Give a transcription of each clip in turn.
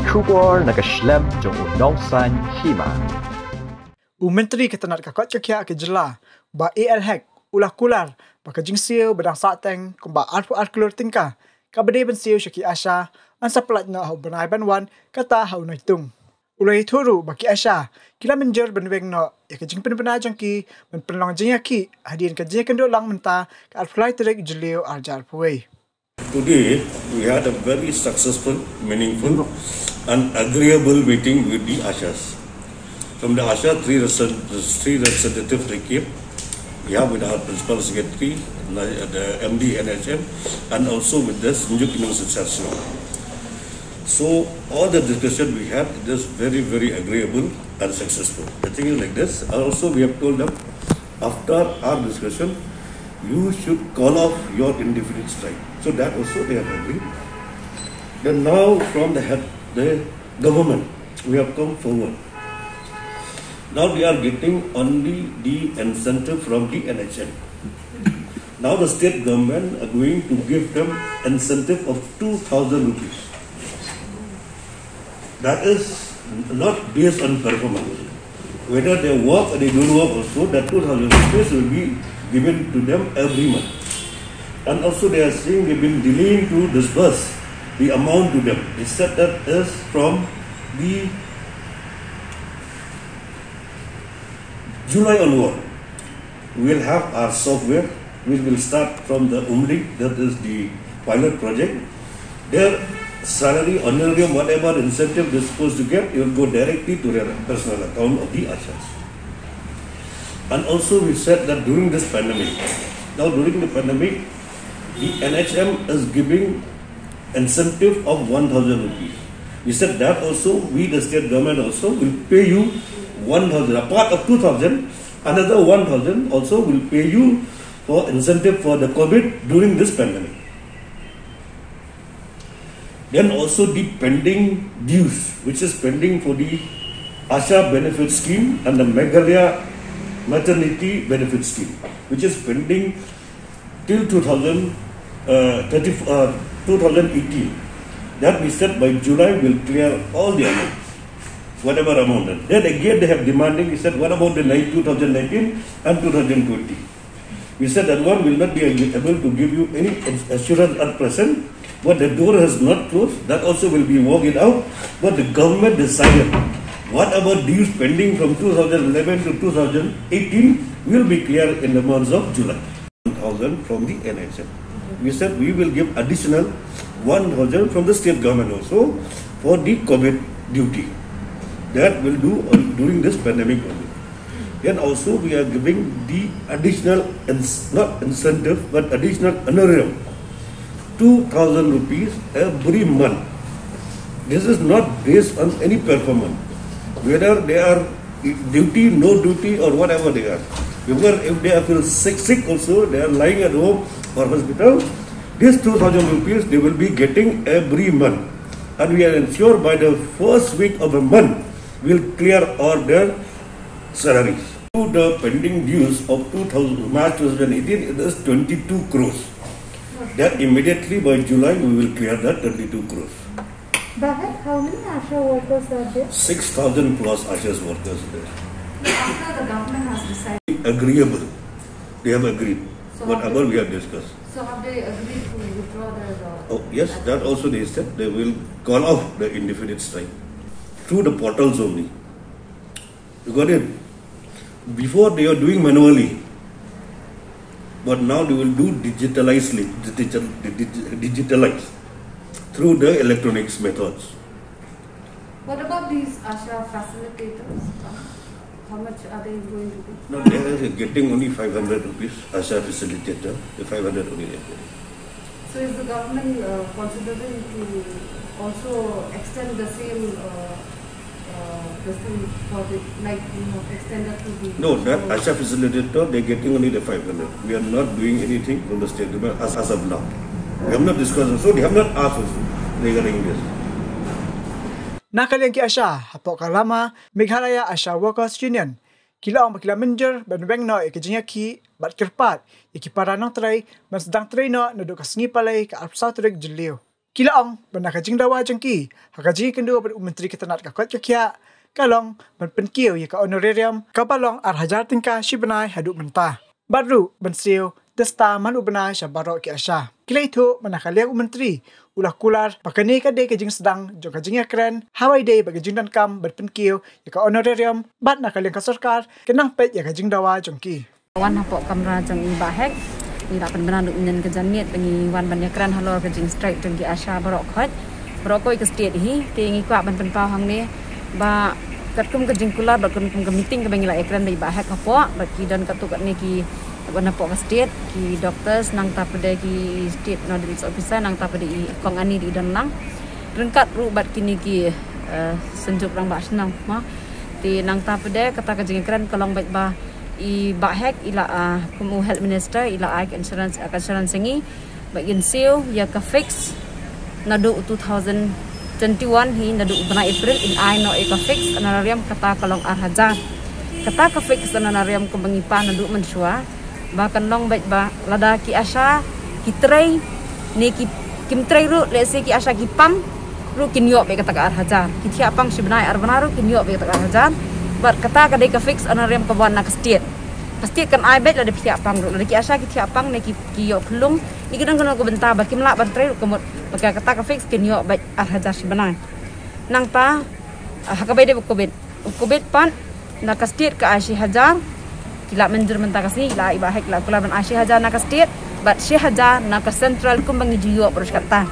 Klur nakaslem jong unongsan Hima. Menteri Ketenat kakot kekia ke jela ba AL hack ulah kular baka Jingsangeh bedang sateng kumba arfu Klur tingkah kabade bensiu syaki Asha ansa pelatna hau benai banwan kata hau naitung. Ulai turu baki Asha kila menjer ben Weng no ya ke jing pen jangki men penlong jingaki hadian ke jing kendo lang menta ka Pyllait Treik jeleu arjar puai. Today, we had a very successful, meaningful and agreeable meeting with the Ashas. From the Asha, three representatives they came. We have with our principal secretary, the MD NHM, and also with the Sunjuk Association. So, all the discussion we had is very, very agreeable and successful. The thing is like this. Also, we have told them, after our discussion, you should call off your indefinite strike. So that also they have agreed. Then now from the government, we have come forward. Now we are getting only the incentive from the NHM. Now the state government are going to give them incentive of 2,000 rupees. That is not based on performance. Whether they work or they don't work also, that 2,000 rupees will be given to them every month. And also they are saying they've been delaying to disburse the amount to them. They said that is from the July onward. We will have our software which will start from the Umri, that is the pilot project. Their salary, honorarium, whatever incentive they're supposed to get, it will go directly to their personal account of the Ashas. And also we said that during this pandemic, during the pandemic, the NHM is giving incentive of 1,000 rupees. We said that also, we the state government also will pay you 1,000. A part of 2,000, another 1,000 also will pay you for incentive for the COVID during this pandemic. Then also the pending dues, which is pending for the Asha benefit scheme and the Meghalaya maternity benefit scheme, which is pending till 2018. That we said by July will clear all the amount, whatever amount. Then again they have demanding, we said what about the 2019 and 2020? We said that one will not be able to give you any assurance at present, but the door has not closed. That also will be worked out. But the government decided whatever dues pending from 2011 to 2018 will be clear in the months of July. 1,000 from the NHM. We said we will give additional 1,000 from the state government also for the COVID duty. That will do during this pandemic only. Then also we are giving the additional, not incentive, but additional honorarium, 2,000 rupees every month. This is not based on any performance. Whether they are duty, no duty, or whatever they are. If they are feel sick also, they are lying at home or hospital, this 2,000 rupees they will be getting every month. And we are ensured by the first week of a month, we will clear all their salaries. To the pending dues of March 2018, it is 22 crores. That immediately by July, we will clear that 22 crores. But how many Asha workers are there? 6,000 plus Asha's workers there. After the government has decided. Agreeable. They have agreed. So whatever we have discussed. So have they agreed to withdraw their... Oh, yes, that also they said they will call off the indefinite strike. Through the portals only. You got it? Before they are doing manually. But now they will do digitalized through the electronics methods. What about these Asha facilitators? How much are they going to be? No, they are getting only 500 rupees Asha facilitator. The 500 only they are getting. So is the government considering to also extend the same for the, like, extended to the... No, that Asha facilitator, they are getting only the 500. We are not doing anything from the state government as of now. We have not discussed also, they have not asked also regarding this. Nakalian ki Asha, hapok kalama, Meghalaya Asha Workers Union. Kila orang bakila menjer, ben Weng no ikijingaki, bat kerpat, iki para nang terai, men sedang terai no, naduk kasngi palai ke Pyllait Treik jeleu. Kilaong benda kajing dawa jengki. Hakaji kendua ber menteri ketenat ka kuat kya kalong ban penkiu ya ka honorarium ka balong hajar tingka si benai haduk mentah. Baru bensiu desta man ubenai sya barok ki Asha. Kila itu manakaliang menteri ulah kular pakani ka de kajing sedang jong kajing keren hawai de bagi jing dan kam berpenkiu ya ka honorarium bat nakaliang ka Sorkar kenang pet ya kajing dawa jengki. Wan hapok kamera jong i bahek ni dak benar duk nen kejanit bengi wan banyak keren halor kajing straight jong ki Asha barok khot barok koi ke state hi te ngi kwa ban pen pau hang ni ba kat kum kajing kular ba kum ke meeting ke bengi la ekran dei bahek hapok ba ki dan katuk ni ki wana pok state ki doctors nang ta pada ki state notice officer nang ta pada i kong ani di dan nang rengkat ru bat kini ki senjuk rang ba senang ma ti nang ta pada kata kajing keren kalong baik ba i bahek ila kumu health minister ila insurance sengi bagin seal ya ka fix nadu 2021 hi nadu bulan April in I no ka fix anariam kata kalong hajar kata ka fix anariam ko bangipa nadu mensua bahkan long baik ba lada ki Asha ki tray ni ki kim tray ru let's say ki Asha ki pam ru kin yo be kata ka hajar ki thia pang sibnai arbanaru kin yo be kata ka hajar bat kata ka dei ka fix anariam ka wan nak state pasti kan ai bet la de thia pang ru la ki Asha ki thia pang ne ki yo khulung ni kadang kan ko benta ba kim la ban tray ru kemut pakai kata ka fix kin yo baik hajar sibnai nang ta hakabai de ko bet pan nak state ka Asha hajar kila menjur mentah kasih kila ibahek kila kula ban Asha hajar nak state but Asha hajar nak central kumbangi jiyo terus kata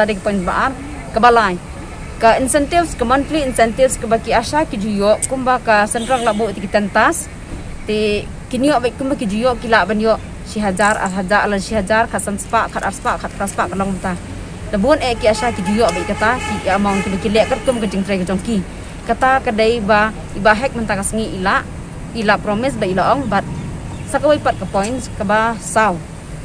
de point baar ke balai ke incentives ke monthly incentives ke baki Asha ki jiyo kumba ka central labo ti tentas ti kinyo baik kumba ki jiyo kila ban yo Asha hajar ala Asha hajar khasan spa khat arspa khat kraspa kalong mentah lebon ki Asha ki jiyo baik kata ki among ki lek kat kum ke jingtrai ke jongki kata kedai ba ibahek mentah kasngi ila promise ba ila ong but sakawai pat ka points ka ba saw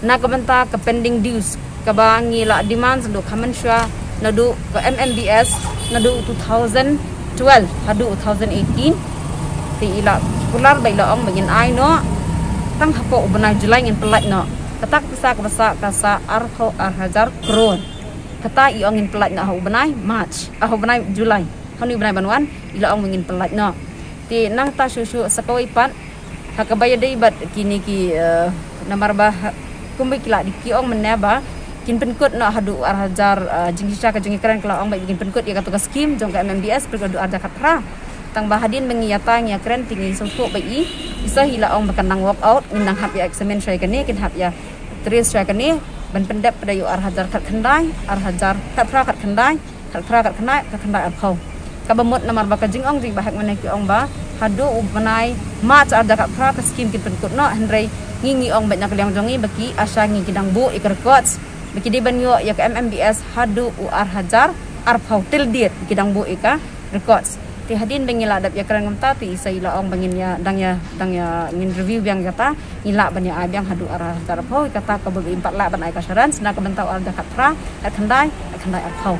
na ka benta ka pending dues ka ba ngila demands do kamensha nadu ka MMBS nadu 2012 hadu 2018 ti ila kular ba ila ong bagin ai no tang hapo ubna Julai ngin pelat no katak bisa ka basa ka sa arho hajar kron kata i ongin pelat na ubnai March ubnai Julai hani ubnai banwan ila ong ngin pelat no ti nang ta susu sakawai pat hakabaya dei bat kini ki namar ba kumbi kila di ki ong menaba kin penkut no hadu hajar jingisha ka jingikran kala ong bai bikin penkut ya katu ka skim jong ka MMBS perkadu arja katra tang bahadin mengiyata nya kren tinggi susu bai isa hila ong bakan nang walk out nang hap ya examen syai kani kin hap ya tres syai kani ban pendap pada yu hajar khat khandai hajar katra khat khandai khat khandai arkhau kabamut namar ba ka jingong jing bahak manai ki ong ba hadu ubanai ma cha ada ka pra ka skim kin penkut no hendrai ngingi ong banyak liang jongi baki Asha ngi kidang bu ikar kots baki di banyo ya ka MMBS hadu hajar arphau til diet kidang bu ika records ti hadin bengila dap ya kerang ngam ti isa ila ong bangin ya dang ya ngin review yang kata ila banya abyang hadu hajar arphau kata ka bagi 4 la ban ai ka saran sna ka bentau arja katra khandai arphau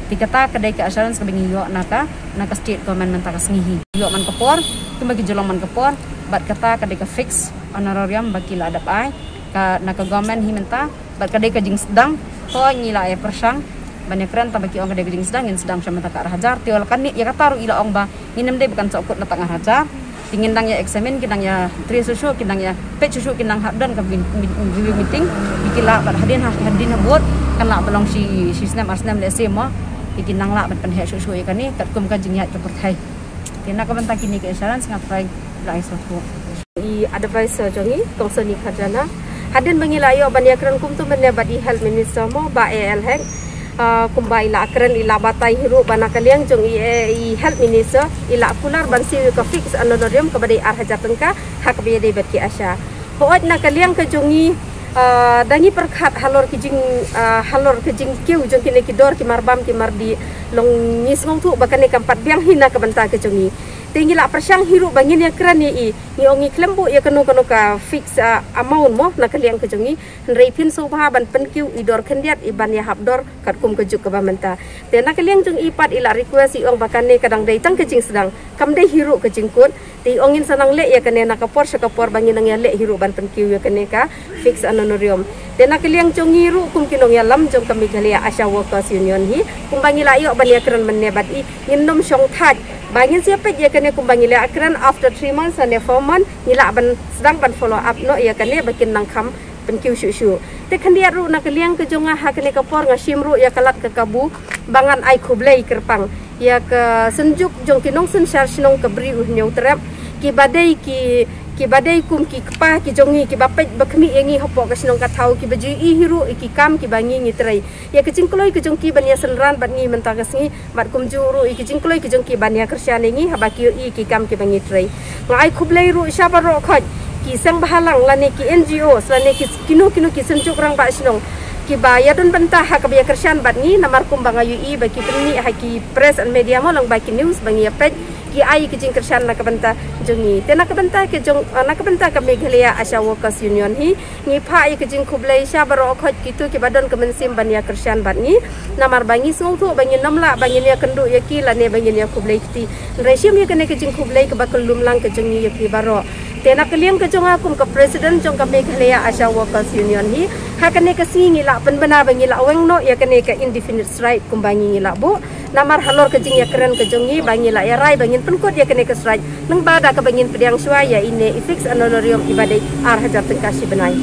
dikata kedai ke assurance ke bengi yo naka state government mentaka sengihi yo man kepor kembagi jolong man kepor bat kata kedai ke fix honorarium baki la adap ai ka naka government hi menta bat kedai ke jing sedang ko ngila ya persang banyak keren ta baki ong kedai ke jing sedang ngin sedang sama taka hajar tiol kan ni ya kata ru ila ong ba nginem de bukan sokut na tengah hajar tingin dang ya examen kidang ya tri susu kidang ya pet susu kidang haddan ka meeting bikila bat hadin buat kan la belong si snap le sema ikin nang la ban pen he susu ikan ni kat kum ka jingyat ke perthai tina ka banta kini ke insurance ngap rai lai sofu I advisor jongi konseni khajana hadin bangilayo banyakran kum tu menya badi health minister mo ba al hek kumbai la kran ila batai hiru banakaliang jong I health minister ila kular bansi ka fix anodorium ka badi hajar tengka hak be de bet ki Asha hoat nakaliang ka jongi dangi perkhat halor kijing kiu jong kini kidor ki marbam ki mardi long ngis ngong tu bakan ni kampat biang hina ka banta ke jongi tinggi lah persang hirup bangin ya keren ya ni ongi kelembu ya kanu ka fix amount mo nak kaliang kejongi repin sobha ban penkiu idor kendiat iban ya habdor kat kum kejuk ke bamenta te nak kaliang jong ipat ila request ong bakane kadang dai tang kejing sedang kam dai hirup kejingkut ti ongin sanang le ya kane nak kapor bangin nang ya le hirup ban penkiu ya kane ka fix honorarium te nak kaliang jong hirup kum kinong ya lam jong kami galia Asha Workers Union hi kum bangila yo ban ya keren menebat i nginom syong thaj bangin siapa dia kena kumbangi le akran after 3 months and 4 months nila ban sedang ban follow up no ya kena bakin nangkam penkiu syu te khandia ru nak liang ke jonga ha kene kapor ngasim ru ya kalat ke kabu bangan ai khublei kerpang ya ke senjuk jong kinong sen shar sinong ke bri nyau trap ki badai kum ki kpa ki jongi ki bapet bakmi engi hopo ka sinong ka thau ki baju i hiru ki kam ki bangi ngi trai ya ke jingkloi ki jong ki bania senran bat ngi menta ka singi mat kum juru i ki jingkloi ki jong ki bania kersian ngi habaki i ki kam ki bangi trai ngai khublei ru syaba ro khoj ki sang bahalang lane ki NGO lane ki kinu ki senjuk rang ba sinong ki baya don bantah ha ka baya kersian bat ngi namar kum bangayu i baki penni ha ki press and media mo lang baki news bangi page ki ai ki jing kersian nak banta jongi te nak banta ke jong nak banta ka Meghalaya Asha Workers Union hi ngi pha ai ki jing khublei sha baro khoj kitu ki badon ka mensim bania kersian bat ni namar bangi sung thu bangi namla bangi ya kendu ya ki lane bangi ya khublei ti resim ya kene ki jing khublei ka bakal lumlang ke jongi ya ki baro te nak liang ke jong akum ka president jong ka Meghalaya Asha Workers Union hi ha kene ka singi la penbana bangi la weng no ya kene ka indefinite strike kum bangi la bu namar halor ke jing ya keren ke jongi bangi la ya rai bangin penkut ya kene ke strike nang bada ka bangin pediang suaya ini fix honorarium ibadai ar hajar tengkasi benai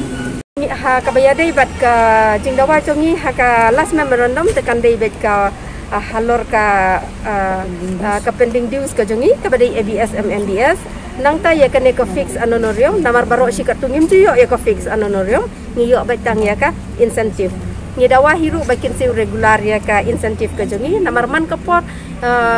ha ka bayadai bat ka jingdawa jongi ha ka last memorandum tekan dai bet ka halor ka pending dues ka jongi ka badai ABS MNDS nang ta ya kene ka fix honorarium namar baro sikat tungim jiyo ya ka fix honorarium ngiyo betang ya ka incentive ni dawa hiru bakin siu regular ya ka insentif ke jongi namar man kapor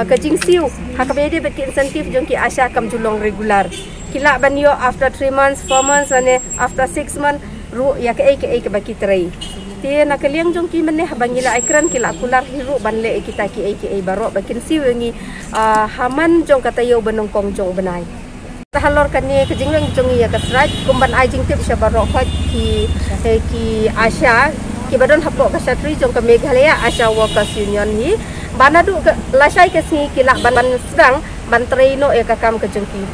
ke jing siu ha ka bede bakin insentif jongki Asha kam julong regular kila banyo after 3 months 4 months ane after 6 months ru ya ke baki trai tie nak liang jongki meneh bangila ikran kila kular hiru banle kita ki baro bakin siu ngi haman jong kata yo benongkong jong benai halor kani ke jingrang jongi ya ka sraj kumban ai jing tip sha baro khot ki Asha ki badon hapok ka satri jong ka Meghalaya Asha Workers Union hi banadu lasai ke singi kila ban sedang ban traino ya ka kam ke jengki